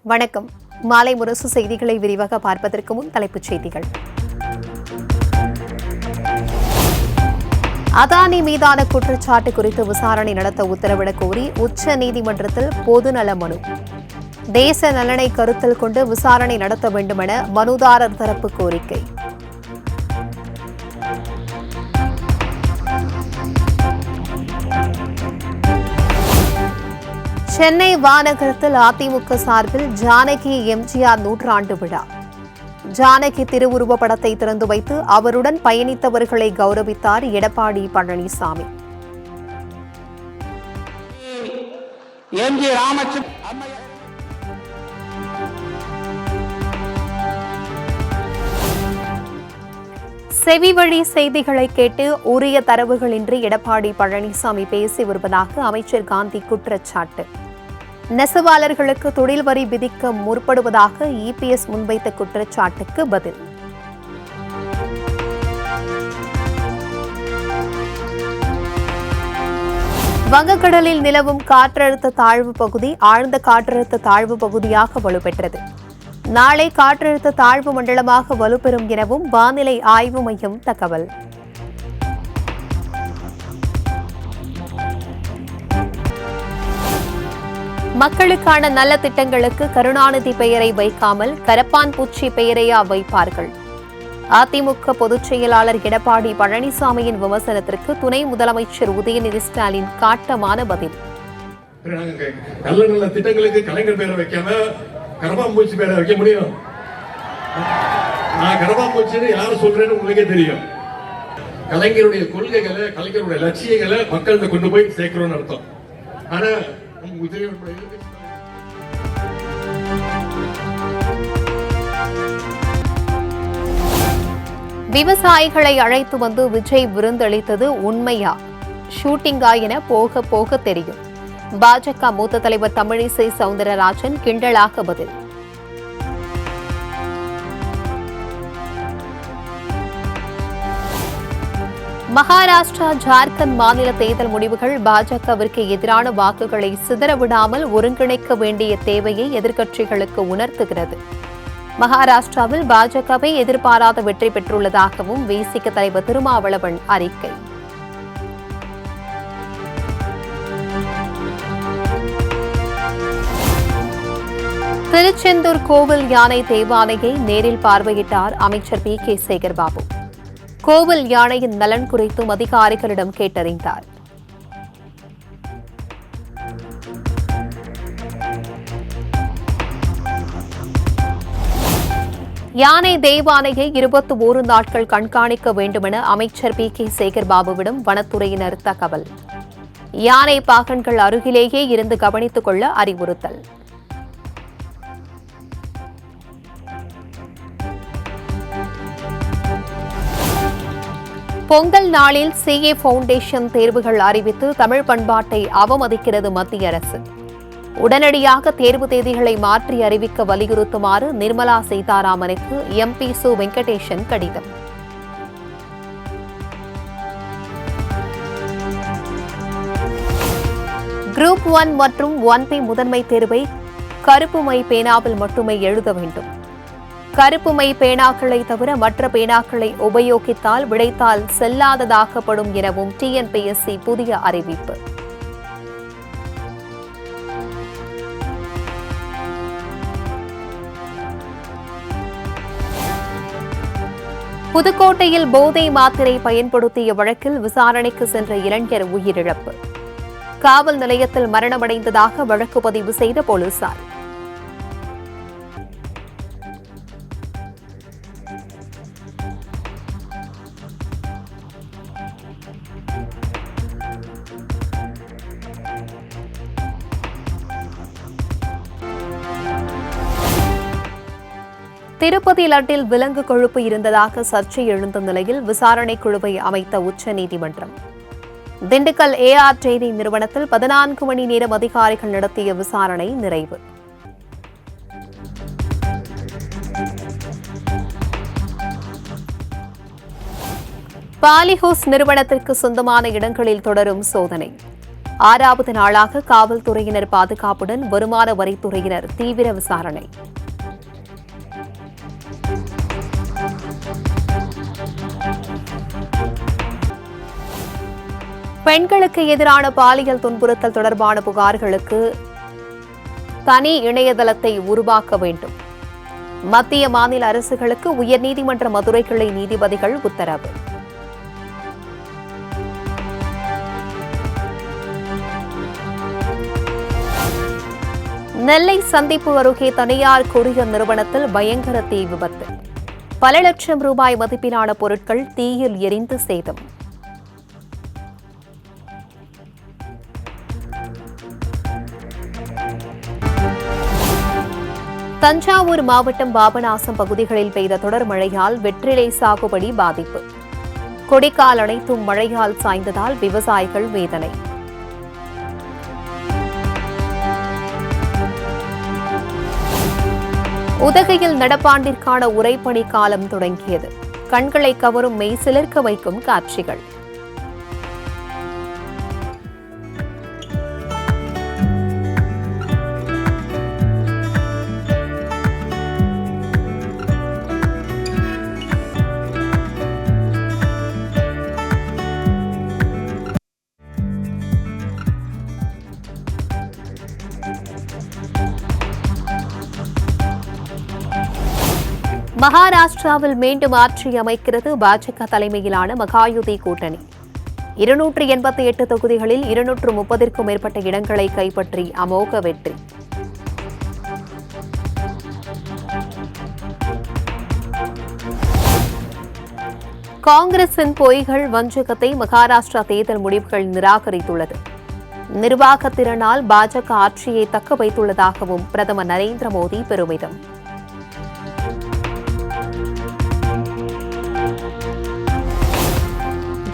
வணக்கம். மாலை முரசு செய்திகளை விரிவாக பார்ப்பதற்கு முன் தலைப்புச் செய்திகள். அதானி மீதான குற்றச்சாட்டு குறித்து விசாரணை நடத்த உத்தரவிடக் கோரி உச்சநீதிமன்றத்தில் பொதுநல மனு. தேச நலனை கருத்தில் கொண்டு விசாரணை நடத்த வேண்டுமென மனுதாரர் தரப்பு கோரிக்கை. சென்னை வானகரத்தில் அதிமுக சார்பில் ஜானகி எம்ஜிஆர் நூற்றாண்டு விழா. ஜானகி திருவுருவ படத்தை திறந்து வைத்து அவருடன் பயணித்தவர்களை கௌரவித்தார் எடப்பாடி பழனிசாமி. செவி வழி செய்திகளை கேட்டு உரிய தரவுகளின்றி எடப்பாடி பழனிசாமி பேசி வருவதாக அமைச்சர் காந்தி குற்றச்சாட்டு. நெசவாளர்களுக்கு தொழில் வரி விதிக்க முற்படுவதாக இபிஎஸ் முன்வைத்த குற்றச்சாட்டுக்கு பதில். வங்கக்கடலில் நிலவும் காற்றழுத்த தாழ்வு பகுதி ஆழ்ந்த காற்றழுத்த தாழ்வு பகுதியாக வலுப்பெற்றது. நாளை காற்றழுத்த தாழ்வு மண்டலமாக வலுப்பெறும் எனவும் வானிலை ஆய்வு மையம் தகவல். மக்களுக்கான நல்ல திட்டங்களுக்கு கருணாநிதி பெயரை வைக்காமல் கரப்பான் பூச்சி பெயரையா வைப்பார்கள்? அதிமுக பொதுச் செயலாளர் எடப்பாடி பழனிசாமியின் விமர்சனத்திற்கு துணை முதலமைச்சர் உதயநிதி ஸ்டாலின் காட்டமான பதில். நல்ல நல்ல திட்டங்களுக்கு கலைஞர் பேரை வைக்காம கரப்பாம்பூச்சி பேரை வைக்க முடியும்? நான் கரப்பாம்பூச்சின்னு யாரும் சொல்றேன்னு உங்களுக்கே தெரியும். கலைஞருடைய கொள்கைகளை, கலைஞருடைய லட்சியங்களை மக்கள்கிட்ட கொண்டு போய் சேர்க்கிறோம்னு அர்த்தம். ஆனா விவசாயிகளை அழைத்து வந்து விஜய் விருந்தளித்தது உண்மையா, ஷூட்டிங்கா என போக போக தெரியும். பாஜக மூத்த தலைவர் தமிழிசை சவுந்தரராஜன் கிண்டலாக பதில். மகாராஷ்டிரா, ஜார்க்கண்ட் மாநில தேர்தல் முடிவுகள் பாஜகவிற்கு எதிரான வாக்குகளை சிதறவிடாமல் ஒருங்கிணைக்க வேண்டிய தேவையை எதிர்க்கட்சிகளுக்கு உணர்த்துகிறது. மகாராஷ்டிராவில் பாஜகவை எதிர்பாராத வெற்றி பெற்றுள்ளதாகவும் விசிக தலைவர் திருமாவளவன் அறிக்கை. திருச்செந்தூர் கோவில் யானை தேவானையை நேரில் பார்வையிட்டார் அமைச்சர் பி.கே. சேகர்பாபு. கோவில் யானையின் நலன் குறித்தும் அதிகாரிகளிடம் கேட்டறிந்தார். யானை தேவானையை 21 நாட்கள் கண்காணிக்க வேண்டுமென அமைச்சர் பி.கே. சேகர்பாபுவிடம் வனத்துறையினர் தகவல். யானை பாகன்கள் அருகிலேயே இருந்து கவனித்துக் கொள்ள அறிவுறுத்தல். பொங்கல் நாளில் CA ஃபவுண்டேஷன் தேர்வுகள் அறிவித்து தமிழ் பண்பாட்டை அவமதிக்கிறது மத்திய அரசு. உடனடியாக தேர்வு தேதிகளை மாற்றி அறிவிக்க வலியுறுத்துமாறு நிர்மலா சீதாராமனுக்கு MP சு வெங்கடேசன் கடிதம். குரூப் 1 மற்றும் 1P முதன்மை தேர்வை கருப்பு மை பேனாவில் மட்டுமே எழுத வேண்டும். கருப்பு மை பேனாக்களை தவிர மற்ற பேனாக்களை உபயோகித்தால் விடைத்தாள் செல்லாததாக்கப்படும் எனவும் TNPSC புதிய அறிவிப்பு. புதுக்கோட்டையில் போதை மாத்திரை பயன்படுத்திய வழக்கில் விசாரணைக்கு சென்ற இளைஞர் உயிரிழப்பு. காவல் நிலையத்தில் மரணமடைந்ததாக வழக்கு பதிவு செய்த போலீசார். திருப்பதி லட்டில் விலங்கு கொழுப்பு இருந்ததாக சர்ச்சை எழுந்த நிலையில் விசாரணை குழுவை அமைத்த உச்சநீதிமன்றம். திண்டுக்கல் AR செய்தி நிறுவனத்தில் 14 மணி நேரம் அதிகாரிகள் நடத்திய விசாரணை நிறைவு. பாலிஹவுஸ் நிறுவனத்திற்கு சொந்தமான இடங்களில் தொடரும் சோதனை. 6வது நாளாக காவல்துறையினர் பாதுகாப்புடன் வருமான வரித்துறையினர் தீவிர விசாரணை. பெண்களுக்கு எதிரான பாலியல் துன்புறுத்தல் தொடர்பான புகார்களுக்கு தனி இணையதளத்தை உருவாக்க வேண்டும். மத்திய மாநில அரசுகளுக்கு உயர்நீதிமன்ற மதுரை கிளை நீதிபதிகள் உத்தரவு. நெல்லை சந்திப்பு அருகே தனியார் கொரியர் நிறுவனத்தில் பயங்கர தீ விபத்து. பல லட்சம் ரூபாய் மதிப்பிலான பொருட்கள் தீயில் எரிந்து சேதம். தஞ்சாவூர் மாவட்டம் பாபநாசம் பகுதிகளில் பெய்த தொடர் மழையால் வெற்றிலை சாகுபடி பாதிப்பு. கொடிக்கால் அனைத்தும் மழையால் சாய்ந்ததால் விவசாயிகள் வேதனை. உதகையில் நடப்பாண்டிற்கான உறைபனி காலம் தொடங்கியது. கண்களை கவரும் மெய் சிலிர்க்க வைக்கும் காட்சிகள். மகாராஷ்டிராவில் மீண்டும் ஆட்சி அமைக்கிறது பாஜக தலைமையிலான மகாயுதி கூட்டணி. 288 தொகுதிகளில் 230க்கும் மேற்பட்ட இடங்களை கைப்பற்றி அமோக வெற்றி. காங்கிரசின் பொய்கள் வஞ்சகத்தை மகாராஷ்டிரா தேர்தல் முடிவுகள் நிராகரித்துள்ளது. நிர்வாக திறனால் பாஜக ஆட்சியை தக்க வைத்துள்ளதாகவும் பிரதமர் நரேந்திர மோடி பெருமிதம்.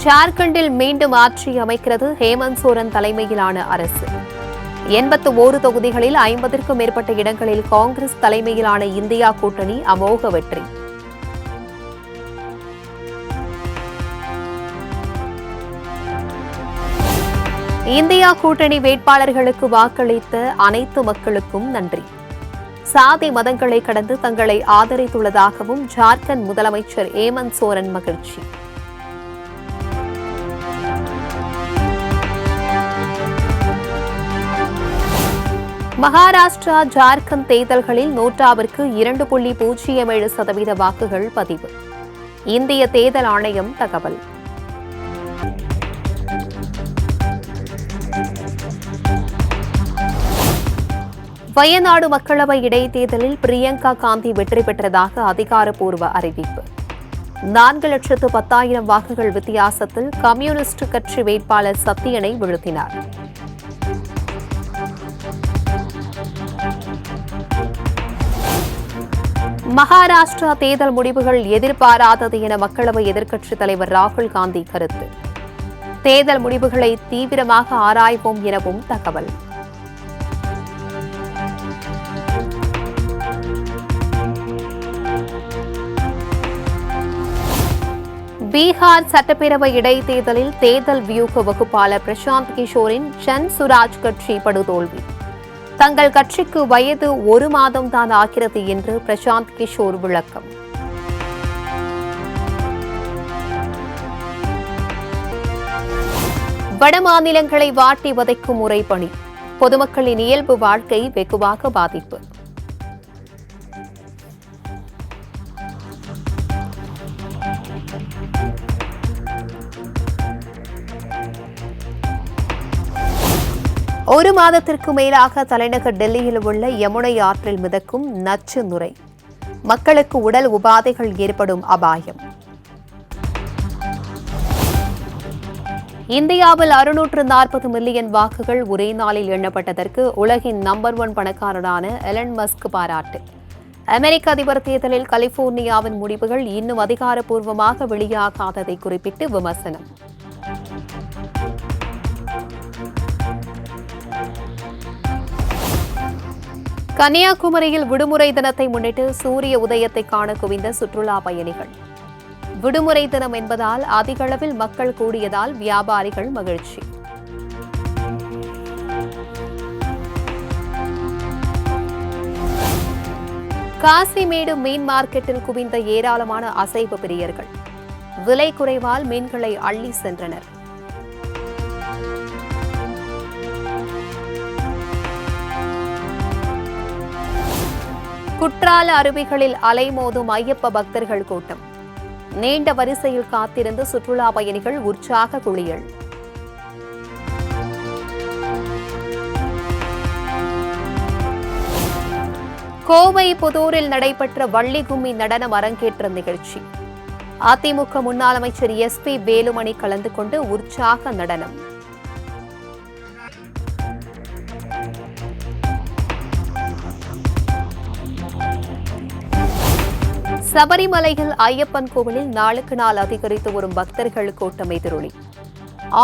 ஜார்க்கண்டில் மீண்டும் ஆட்சி அமைக்கிறது ஹேமந்த் சோரன் தலைமையிலான அரசு. 81 தொகுதிகளில் 50க்கும் மேற்பட்ட இடங்களில் காங்கிரஸ் தலைமையிலான இந்தியா கூட்டணி அமோக வெற்றி. இந்தியா கூட்டணி வேட்பாளர்களுக்கு வாக்களித்த அனைத்து மக்களுக்கும் நன்றி. சாதி மதங்களை கடந்து தங்களை ஆதரித்துள்ளதாகவும் ஜார்க்கண்ட் முதலமைச்சர் ஹேமந்த் சோரன் மகிழ்ச்சி. மகாராஷ்டிரா ஜார்க்கண்ட் தேர்தல்களில் நோட்டாவிற்கு 2.07% வாக்குகள் பதிவு. இந்திய தேர்தல் ஆணையம் தகவல். வயநாடு மக்களவை இடைத்தேர்தலில் பிரியங்கா காந்தி வெற்றி பெற்றதாக அதிகாரப்பூர்வ அறிவிப்பு. 4,10,000 வாக்குகள் வித்தியாசத்தில் கம்யூனிஸ்ட் கட்சி வேட்பாளர் சத்தியனை வீழ்த்தினார். மகாராஷ்டிரா தேர்தல் முடிவுகள் எதிர்பாராதது என மக்களவை எதிர்க்கட்சித் தலைவர் ராகுல் காந்தி கருத்து. தேர்தல் முடிவுகளை தீவிரமாக ஆராய்வோம் எனவும் தகவல். பீகார் சட்டப்பேரவை இடைத்தேர்தலில் தேர்தல் வியூக வகுப்பாளர் பிரசாந்த் கிஷோரின் ஜன் சுராஜ் கட்சி படுதோல்வி. தங்கள் கட்சிக்கு வயது 1 மாதம் தான் ஆகிறது என்று பிரசாந்த் கிஷோர் விளக்கம். வட மாநிலங்களை வாட்டி வதைக்கும் உறைபனி. பொதுமக்களின் இயல்பு வாழ்க்கை வெகுவாக பாதிப்பு. ஒரு மாதத்திற்கு மேலாக தலைநகர் டெல்லியில் உள்ள யமுனை ஆற்றில் மிதக்கும் நச்சு நுரை. மக்களுக்கு உடல் உபாதைகள் ஏற்படும் அபாயம். இந்தியாவில் 640 மில்லியன் வாக்குகள் ஒரே நாளில் எண்ணப்பட்டதற்கு உலகின் நம்பர் 1 பணக்காரரான எலன் மஸ்க் பாராட்டு. அமெரிக்க அதிபர் தேர்தலில் கலிபோர்னியாவின் முடிவுகள் இன்னும் அதிகாரப்பூர்வமாக வெளியாகாததை குறிப்பிட்டு விமர்சனம். கன்னியாகுமரியில் விடுமுறை தினத்தை முன்னிட்டு சூரிய உதயத்தை காண குவிந்த சுற்றுலா பயணிகள். விடுமுறை தினம் என்பதால் அதிகளவில் மக்கள் கூடியதால் வியாபாரிகள் மகிழ்ச்சி. காசிமேடு மீன் மார்க்கெட்டில் குவிந்த ஏராளமான அசைவ பிரியர்கள் விலை குறைவால் மீன்களை அள்ளி சென்றனர். குற்றால அருவிகளில் அலைமோதும் ஐயப்ப பக்தர்கள் கூட்டம். நீண்ட வரிசையில் காத்திருந்து சுற்றுலா பயணிகள் உற்சாக குளியல். கோவை புதூரில் நடைபெற்ற வள்ளி கும்மி நடனம் அரங்கேற்ற நிகழ்ச்சி. அதிமுக முன்னாள் அமைச்சர் SP வேலுமணி கலந்து கொண்டு உற்சாக நடனம். சபரிமலையில் ஐயப்பன் கோவிலில் நாளுக்கு நாள் அதிகரித்து வரும் பக்தர்கள் கூட்டம் எதிரொலி.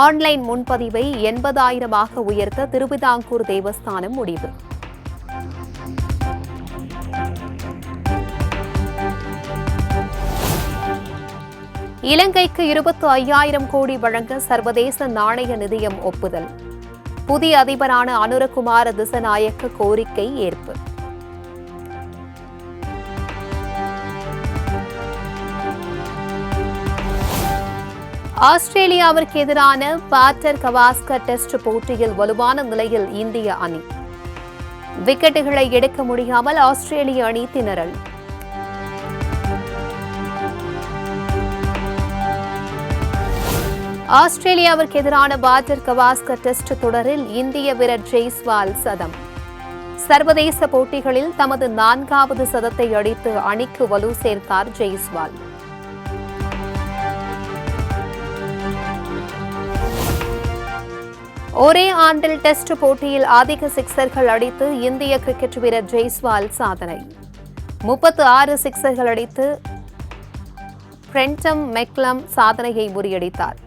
ஆன்லைன் முன்பதிவை 80,000 உயர்த்த திருவிதாங்கூர் தேவஸ்தானம் முடிவு. இலங்கைக்கு 25,000 கோடி வழங்க சர்வதேச நாணய நிதியம் ஒப்புதல். புதிய அதிபரான அனுரகுமார திசநாயக்க கோரிக்கை ஏற்பு. ஆஸ்திரேலியாவிற்கு எதிரான பாட்டர் கவாஸ்கர் டெஸ்ட் போட்டியில் வலுவான நிலையில் இந்திய அணி. விக்கெட்டுகளை எடுக்க முடியாமல் ஆஸ்திரேலிய அணி திணறல். ஆஸ்திரேலியாவிற்கு எதிரான பாட்டர் கவாஸ்கர் டெஸ்ட் தொடரில் இந்திய வீரர் ஜெய்ஸ்வால் சதம். சர்வதேச போட்டிகளில் தமது 4வது சதத்தை அடித்து அணிக்கு வலு சேர்த்தார் ஜெய்ஸ்வால். ஒரே ஆண்டில் டெஸ்ட் போட்டியில் அதிக சிக்சர்கள் அடித்து இந்திய கிரிக்கெட் வீரர் ஜெய்ஸ்வால் சாதனை. 36 சிக்சர்கள் அடித்து பிரெண்டம் மெக்லம் சாதனையை முறியடித்தார்.